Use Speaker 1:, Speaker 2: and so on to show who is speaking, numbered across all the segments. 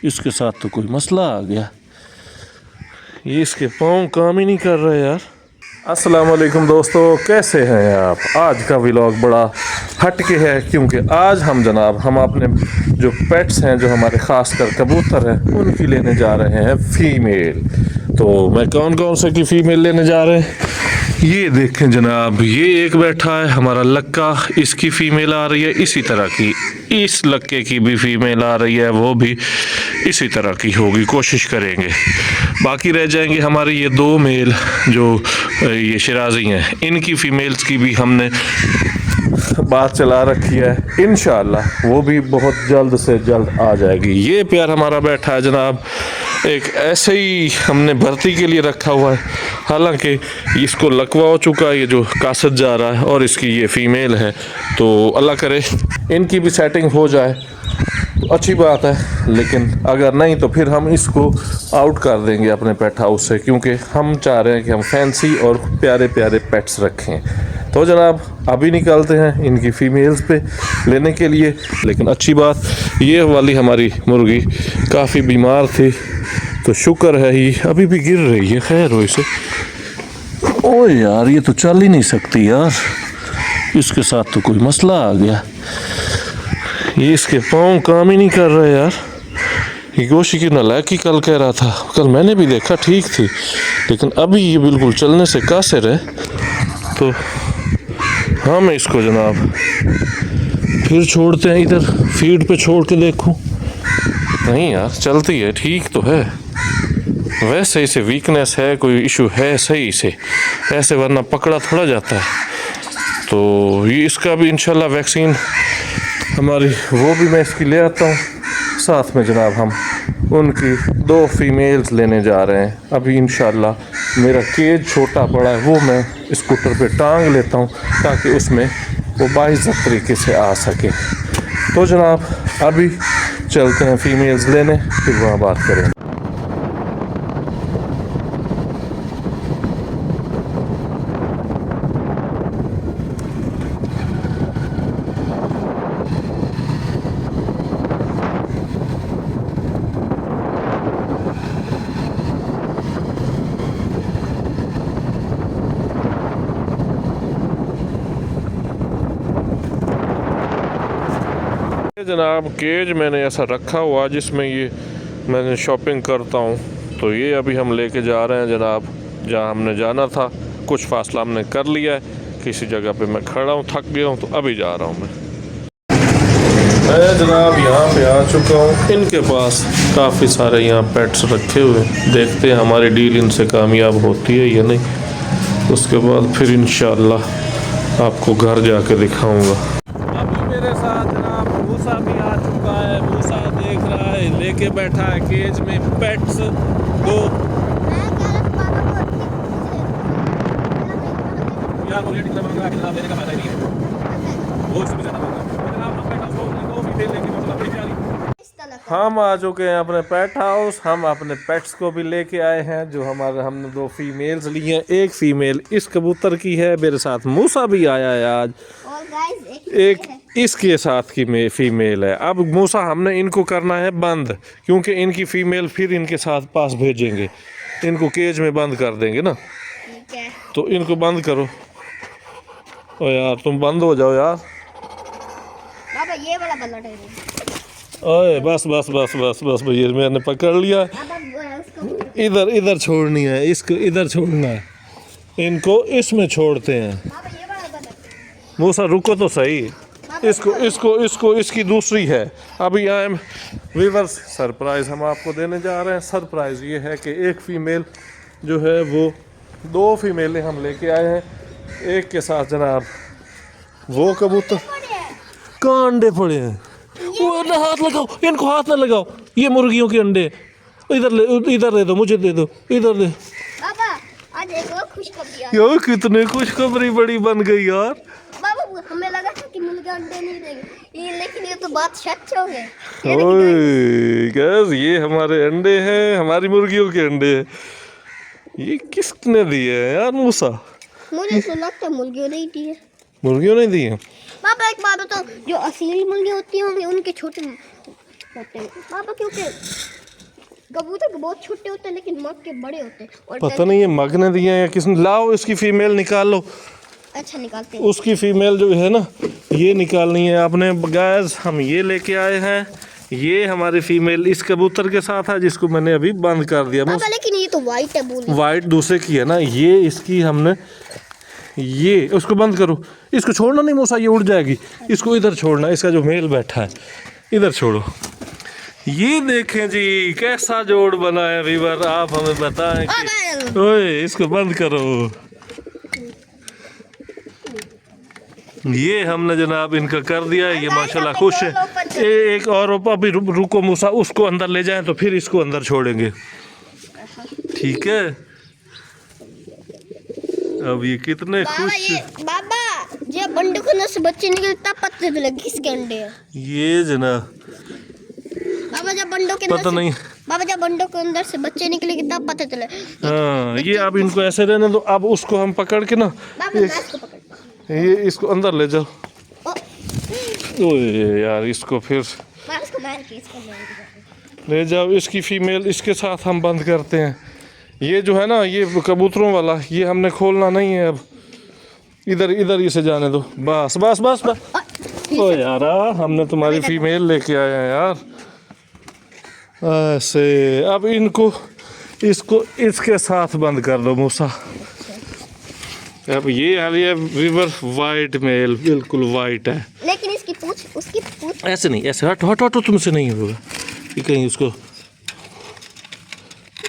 Speaker 1: इसके साथ तो कोई मसला आ गया। ये इसके पाँव काम ही नहीं कर रहे यार। अस्सलाम वालेकुम दोस्तों, कैसे हैं आप। आज का व्लॉग बड़ा हटके है क्योंकि आज हम अपने जो पेट्स हैं, जो हमारे ख़ास कर कबूतर हैं, उनकी लेने जा रहे हैं फ़ीमेल। तो मैं कौन कौन से की फ़ीमेल लेने जा रहे हैं ये देखें जनाब। ये एक बैठा है हमारा लक्का, इसकी फ़ीमेल आ रही है इसी तरह की। इस लक्के की भी फ़ीमेल आ रही है, वो भी इसी तरह की होगी, कोशिश करेंगे। बाकी रह जाएंगे हमारे ये दो मेल जो ये शिराजी हैं। इनकी फ़ीमेल्स की भी हमने बात चला रखी है, इंशाअल्लाह वो भी बहुत जल्द से जल्द आ जाएगी। ये प्यार हमारा बैठा है जनाब, एक ऐसे ही हमने भर्ती के लिए रखा हुआ है, हालांकि इसको लकवा हो चुका है, ये जो कासत जा रहा है, और इसकी ये फ़ीमेल है। तो अल्लाह करे इनकी भी सेटिंग हो जाए तो अच्छी बात है, लेकिन अगर नहीं तो फिर हम इसको आउट कर देंगे अपने पेट हाउस से, क्योंकि हम चाह रहे हैं कि हम फैंसी और प्यारे प्यारे पेट्स रखें। तो जनाब अभी निकलते हैं इनकी फ़ीमेल्स पे लेने के लिए। लेकिन अच्छी बात, ये वाली हमारी मुर्गी काफ़ी बीमार थी, तो शुक्र है ही अभी भी गिर रही है। खैर हो इसे। ओ यार, ये तो चल ही नहीं सकती यार, इसके साथ तो कोई मसला आ गया। ये इसके पाँव काम ही नहीं कर रहे यार। ये गोशी की नालायकी कल कह रहा था, कल मैंने भी देखा ठीक थी, लेकिन अभी ये बिल्कुल चलने से कासिर है। तो हाँ, मैं इसको जनाब फिर छोड़ते हैं इधर, फीड पे छोड़ के देखूं। नहीं यार, चलती है, ठीक तो है। वैसे इसे वीकनेस है, कोई इशू है सही से, ऐसे वरना पकड़ा थोड़ा जाता है। तो ये इसका भी इंशाल्लाह वैक्सीन हमारी वो भी मैं इसकी ले आता हूँ। साथ में जनाब हम उनकी दो फीमेल्स लेने जा रहे हैं। अभी इंशाल्लाह मेरा केज छोटा पड़ा है, वो मैं स्कूटर पे टांग लेता हूँ ताकि उसमें वो बाइज़्ज़त तरीके से आ सके। तो जनाब अभी चलते हैं फ़ीमेल्स लेने, फिर वहाँ बात करेंगे। जनाब केज मैंने ऐसा रखा हुआ जिसमें ये मैंने शॉपिंग करता हूँ, तो ये अभी हम लेके जा रहे हैं जनाब जहाँ हमने जाना था। कुछ फासला हमने कर लिया है, किसी जगह पे मैं खड़ा हूँ, थक गया हूँ, तो अभी जा रहा हूँ मैं जनाब यहाँ पे आ चुका हूँ। इनके पास काफ़ी सारे यहाँ पेट्स रखे हुए, देखते हैं हमारी डील इनसे कामयाब होती है या नहीं। उसके बाद फिर इंशाअल्लाह आपको घर जाके दिखाऊँगा। अभी मेरे साथ जनाब मूसा भी आ चुका है। मूसा देख रहा है, लेके बैठा है केज में पेट्स दो। यार वो रेट इतना महंगा है, जनाब लेने का फायदा ही नहीं है, वो इससे भी ज़्यादा महंगा है। जनाब हम पेट हाउस को फीमेल लेके मतलब बड़ी प्यारी हम आ चुके हैं अपने पेट हाउस। हम अपने पेट्स को भी लेके आए हैं, जो हमने दो फीमेल्स ली हैं। एक फीमेल इस कबूतर की है, मेरे साथ मूसा भी आया है आज, एक इसके साथ की फीमेल है। अब मूसा हमने इनको करना है बंद, क्योंकि इनकी फीमेल फिर इनके साथ पास भेजेंगे, इनको केज में बंद कर देंगे ना। तो इनको बंद करो। ओ यार तुम बंद हो जाओ यार।
Speaker 2: बाबा ये वाला बल्ला है।
Speaker 1: ओए बस बस बस बस बस भैया, मैंने पकड़ लिया। इधर इधर छोड़नी है, इसको इधर छोड़ना है, इनको इसमें छोड़ते हैं। मूसा रुको तो सही, इसको इसको इसको इसकी दूसरी है। अभी आई एम वीवर्स सरप्राइज़ हम आपको देने जा रहे हैं। सरप्राइज़ ये है कि एक फ़ीमेल जो है, वो दो फीमेलें हम लेके आए हैं। एक के साथ जनाब वो कबूतर कहाँ अंडे पड़े हैं, वो ना हाथ लगाओ, इनको हाथ ना लगाओ, ये मुर्गियों के अंडे। इधर दे दो, मुझे दे दो, इधर दे।
Speaker 2: बाबा आज एक और खुशखबरी
Speaker 1: यार कितने खुशखबरी बड़ी बन गई यार।
Speaker 2: बाबा हमें लगा था कि मुर्गे अंडे नहीं देंगे, लेकिन ये तो बात सच हो गई।
Speaker 1: ओए गैस, ये हमारे अंडे हैं, हमारी मुर्गियों के अंडे हैं। ये किसने दिए हैं यार मूसा?
Speaker 2: मुझे तो लगता है मुर्गियों ने दिए।
Speaker 1: मुर्गियों ने दिए?
Speaker 2: पापा एक बात बताओ, जो असली मुर्गी होती होंगी उनके छोटे होते हैं पापा, क्योंकि कबूतर बहुत छोटे होते हैं लेकिन मग के बड़े होते हैं। और
Speaker 1: पता नहीं ये मग ने दिए या किसने। लाओ इसकी फीमेल निकाल लो।
Speaker 2: अच्छा निकालते हैं।
Speaker 1: उसकी फीमेल जो है ना ये निकालनी है आपने। गाइस हम ये लेके आए हैं, ये हमारी फीमेल इस कबूतर के साथ है जिसको मैंने अभी बंद कर दिया।
Speaker 2: पापा लेकिन ये तो वाइट है, बोल
Speaker 1: वाइट दूसरे की है ना, ये इसकी हमने, ये उसको बंद करो। इसको छोड़ना नहीं मूसा, ये उड़ जाएगी। इसको इधर छोड़ना, इसका जो मेल बैठा है इधर छोड़ो। ये देखें जी कैसा जोड़ बना है वीवर, आप हमें बताएं कि ओए इसको बंद करो। ये हमने जनाब इनका कर दिया है, ये माशाल्लाह खुश है। एक और अभी रुको मूसा, उसको अंदर ले जाएं तो फिर इसको अंदर छोड़ेंगे, ठीक है। अब ये कितने खुश।
Speaker 2: बाबा जब बंदूक से बच्चे निकले तब पता चला किसके अंडे हैं।
Speaker 1: ये जनाब
Speaker 2: बाबा जब बंदों के
Speaker 1: पता नहीं।
Speaker 2: बाबा जब बंदों के अंदर से बच्चे निकलेंगे तब पता चले।
Speaker 1: हाँ ये अब इनको ऐसे रहने दो। अब उसको हम पकड़ के ना,
Speaker 2: बाबा मैं इसको पकड़,
Speaker 1: ये इसको अंदर ले जाओ। ओए यार इसको फिर
Speaker 2: मैं इसको मार के इसको
Speaker 1: ले जाओ। इसकी फीमेल इसके साथ हम बंद करते हैं। ये जो है ना ये कबूतरों वाला, ये हमने खोलना नहीं है अब। इधर इधर इसे जाने दो, बस बस बस बस। ओ यार हमने तुम्हारी फीमेल लेके आया यार ऐसे। अब इनको इसको इसके साथ बंद कर दो मूसा। अब ये आ रही है रिवर वाइट मेल, बिल्कुल वाइट है।
Speaker 2: लेकिन इसकी पूंछ, उसकी पूंछ
Speaker 1: ऐसे नहीं, ऐसे हट हट हटो, तुमसे नहीं होगा कि कहीं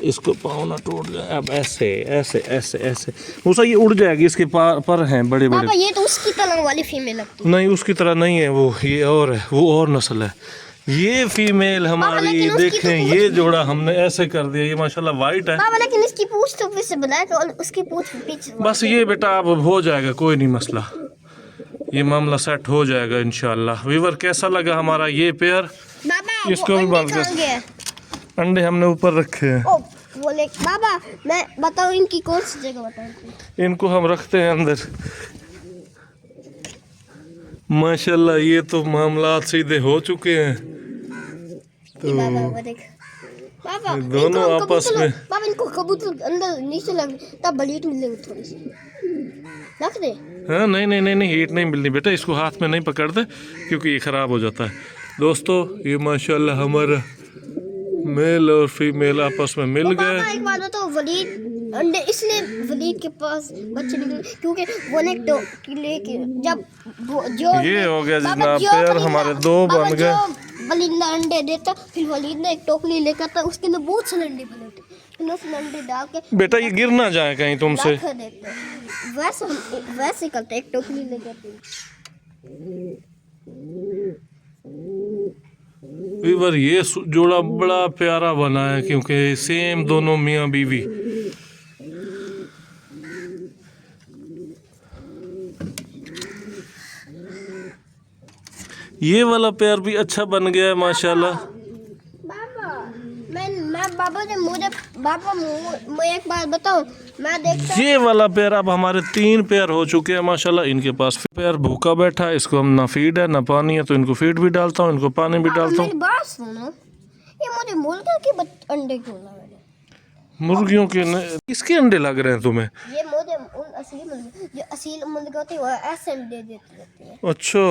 Speaker 1: इसको पाँव ना टूट जाए। अब ऐसे ऐसे ऐसे ऐसे मूसा ये उड़ जाएगी। इसके पर हैं बड़े बड़े।
Speaker 2: पापा ये तो उसकी तरह वाली फीमेल लगती
Speaker 1: नहीं उसकी तरह नहीं है वो, ये और है, वो और नस्ल है। ये फीमेल हमारी देखें, ये जोड़ा हमने ऐसे कर दिया। ये माशाल्लाह वाइट है
Speaker 2: पापा, लेकिन इसकी पूंछ तो वैसे ब्लैक है और उसकी पूंछ पीछे।
Speaker 1: बस ये बेटा अब हो जाएगा, कोई नहीं मसला, ये मामला सेट हो जाएगा इंशाल्लाह। वीवर कैसा लगा हमारा ये पेयर?
Speaker 2: बाबा
Speaker 1: इसको भी बंद कर। अंडे हमने ऊपर रखे हैं।
Speaker 2: ओ बोले बाबा मैं बताऊं इनकी कौन सी जगह बताऊं?
Speaker 1: इनको हम रखते हैं अंदर। माशाल्लाह ये तो मामला सीधे हो चुके हैं। तो
Speaker 2: बाबा देख बाबा
Speaker 1: दोनों आपस में,
Speaker 2: बाबा इनको कबूतर अंदर नीचे लग तब बलीट मिलेगी थोड़ी सी, रख दे।
Speaker 1: हाँ नहीं नहीं नहीं नहीं हीट नहीं मिलनी बेटा, इसको हाथ में नहीं पकड़ दे क्योंकि ये ख़राब हो जाता है। दोस्तों ये माशाल्लाह हमारा मेल और फीमेल आपस में मिल गए।
Speaker 2: एक बात बताओ, वलीद अंडे इसलिए वलीद के पास बच्चे निकले क्योंकि वो ने लेके जब जो
Speaker 1: ये हो गया जनाब पेयर हमारे दो बन गए।
Speaker 2: वलीद ने अंडे देता, फिर वलीद ने एक टोकरी लेकर था, उसके अंदर बहुत सारे अंडे बने थे, फिर उसमें अंडे डाल के
Speaker 1: बेटा ये गिर ना जाए कहीं तुमसे।
Speaker 2: रख देते। वैसे करते, एक टोकरी लेकर।
Speaker 1: वीवर ये जोड़ा बड़ा प्यारा बना है क्योंकि सेम दोनों मियाँ बीवी। ये वाला पेयर भी अच्छा बन गया है माशाल्लाह।
Speaker 2: बाबा मैं बाबा ने मुझे बाबा मैं एक बात बताऊं, मैं देखता
Speaker 1: ये वाला पेयर अब हमारे 3 पेयर हो चुके हैं माशाल्लाह। इनके पास पेयर भूखा बैठा है, इसको हम ना फीड है ना पानी है, तो इनको फीड भी डालता हूँ, इनको पानी भी डालता हूँ।
Speaker 2: मेरी बात सुनो, ये मुझे मुर्गा के अंडे क्यों लग रहे हैं?
Speaker 1: मुर्गियों के किसके अंडे लग रहे हैं तुम्हें?
Speaker 2: ये मुझे उन असली मुर्गे जो असली मुर्गे होते हैं वो ऐसे अंडे देते रहते हैं।
Speaker 1: अच्छा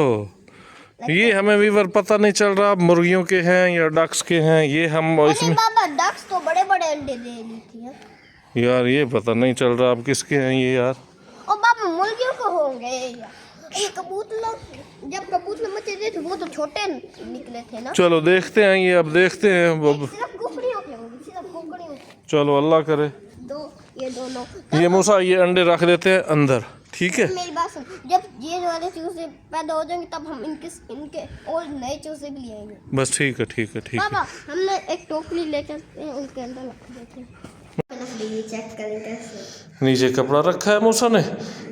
Speaker 1: ये हमें वीवर पता नहीं चल रहा मुर्गियों के हैं या डक्स के हैं। ये हम इसमें
Speaker 2: बाबा डक्स तो बड़े बड़े अंडे दे देती है
Speaker 1: यार, ये पता नहीं चल रहा अब किसके हैं ये यार।
Speaker 2: और बाबा मुर्गियों को होंगे ये कबूतर। जब कबूतर बच्चे थे वो तो छोटे निकले थे ना।
Speaker 1: चलो देखते हैं ये, अब देखते हैं अब।
Speaker 2: सिर्फ कुकड़ियों के होंगे, सिर्फ कुकड़ियों के।
Speaker 1: चलो अल्लाह करे।
Speaker 2: ये दोनों
Speaker 1: ये मूसा ये अंडे रख देते हैं अंदर, ठीक है।
Speaker 2: मेरी बात सुन, जब ये वाले चूजे पैदा हो जाएंगे तब हम इनके और नए चूजे भी ले आएंगे।
Speaker 1: बस ठीक है ठीक है ठीक है।
Speaker 2: पापा हमने एक टोकरी लेकर उनके अंदर रख देते हैं। चेक करें कैसे।
Speaker 1: नीचे कपड़ा रखा है मूसा ने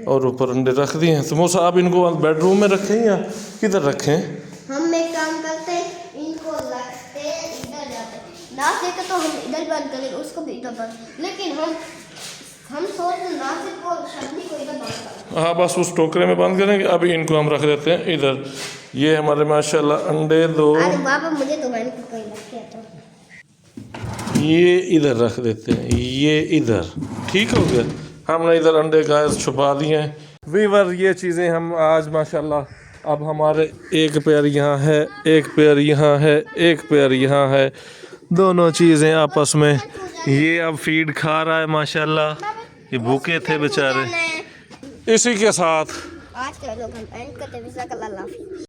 Speaker 1: और ऊपर अंडे रख दिए हैं। तो मूसा आप इनको बेडरूम में रखें या किधर रखें?
Speaker 2: हम एक काम करते हैं, इनको रखते हैं इधर जाते हैं, ना देकर तो हम इधर बंद करेंगे, उसको भी इधर बंद, लेकिन हम हम सोच नासिर को शबनी को इधर बांध कर
Speaker 1: हाँ बस उस टोकरे में बंद करेंगे। अभी इनको हम रख देते हैं इधर। ये हमारे माशाल्लाह अंडे दो,
Speaker 2: अरे बाबा मुझे तो मैंने कोई लग गया था।
Speaker 1: ये इधर रख देते हैं, ये इधर। ठीक हो गया, हमने इधर अंडे गैस छुपा दिए हैं। वीवर ये चीज़ें हम आज माशाल्लाह अब हमारे एक पैर यहाँ है, एक पैर यहाँ है, एक पैर यहाँ है, दोनों चीज़ें आपस में। ये अब फीड खा रहा है माशाल्लाह, ये भूखे थे बेचारे। इसी के साथ
Speaker 2: आज का लोग हम एंड करते हैं।